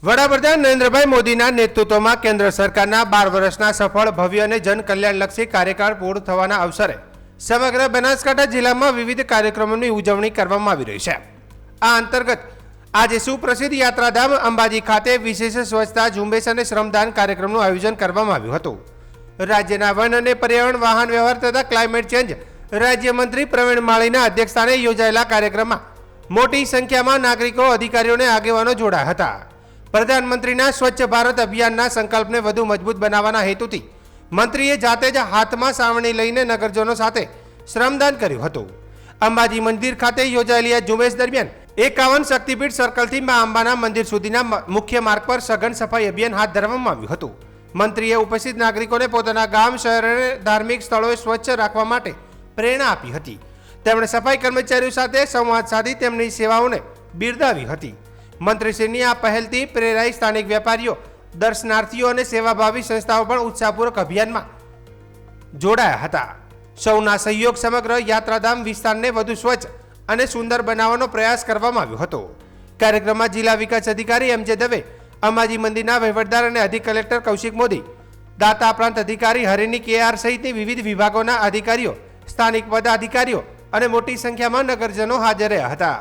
વડાપ્રધાન નરેન્દ્રભાઈ મોદીના નેતૃત્વમાં કેન્દ્ર સરકારના 12 વર્ષના સફળ ભવ્ય અને જનકલ્યાણલક્ષી કાર્યકાળ પૂર્ણ થવાના અવસરે સમગ્ર બનાસકાંઠા જિલ્લામાં વિવિધ કાર્યક્રમોની ઉજવણી કરવામાં આવી રહી છે। આ અંતર્ગત આજે સુપ્રસિદ્ધ યાત્રાધામ અંબાજી ખાતે વિશેષ સ્વચ્છતા ઝુંબેશ અને શ્રમદાન કાર્યક્રમનું આયોજન કરવામાં આવ્યું હતું। રાજ્યના વન અને પર્યાવરણ, વાહન વ્યવહાર તથા ક્લાઇમેટ ચેન્જ રાજ્યમંત્રી પ્રવીણ માળીના અધ્યક્ષસ્થાને યોજાયેલા કાર્યક્રમમાં મોટી સંખ્યામાં નાગરિકો, અધિકારીઓ અને આગેવાનો જોડાયા હતા। પ્રધાનમંત્રીના સ્વચ્છ ભારત અભિયાનના સંકલ્પને વધુ મજબૂત બનાવવાના હેતુથી મંત્રીએ જાતે જ હાથમાં સાવરણી લઈને નગરજનો સાથે શ્રમદાન કર્યું હતું। અંબાજી મંદિર ખાતે યોજાયેલી આ ઝુંબેશ દરમિયાન 51 શક્તિપીઠ સર્કલથી મા અંબાના મંદિર સુધીના મુખ્ય માર્ગ પર સઘન સફાઈ અભિયાન હાથ ધરવામાં આવ્યું હતું। મંત્રીએ ઉપસ્થિત નાગરિકોને પોતાના ગામ, શહેર અને ધાર્મિક સ્થળોએ સ્વચ્છ રાખવા માટે પ્રેરણા આપી હતી। તેમણે સફાઈ કર્મચારીઓ સાથે સંવાદ સાધી તેમની સેવાઓને બિરદાવી હતી। મંત્રીશ્રીની આ પહેલથી પ્રેરાઈ સ્થાનિક વેપારીઓ, દર્શનાર્થીઓ અને સેવાભાવી સંસ્થાઓ પણ ઉત્સાહપૂર્વક અભિયાનમાં જોડાયા હતા। સૌના સહયોગ સમગ્ર યાત્રાધામ વિસ્તારને વધુ સ્વચ્છ અને સુંદર બનાવવાનો પ્રયાસ કરવામાં આવ્યો હતો। કાર્યક્રમમાં જિલ્લા વિકાસ અધિકારી એમ જે દવે, અંબાજી મંદિરના વહીવટદાર અને અધિક કલેક્ટર કૌશિક મોદી, દાતા પ્રાંત અધિકારી હરિની KR સહિતની વિવિધ વિભાગોના અધિકારીઓ, સ્થાનિક પદાધિકારીઓ અને મોટી સંખ્યામાં નગરજનો હાજર રહ્યા હતા।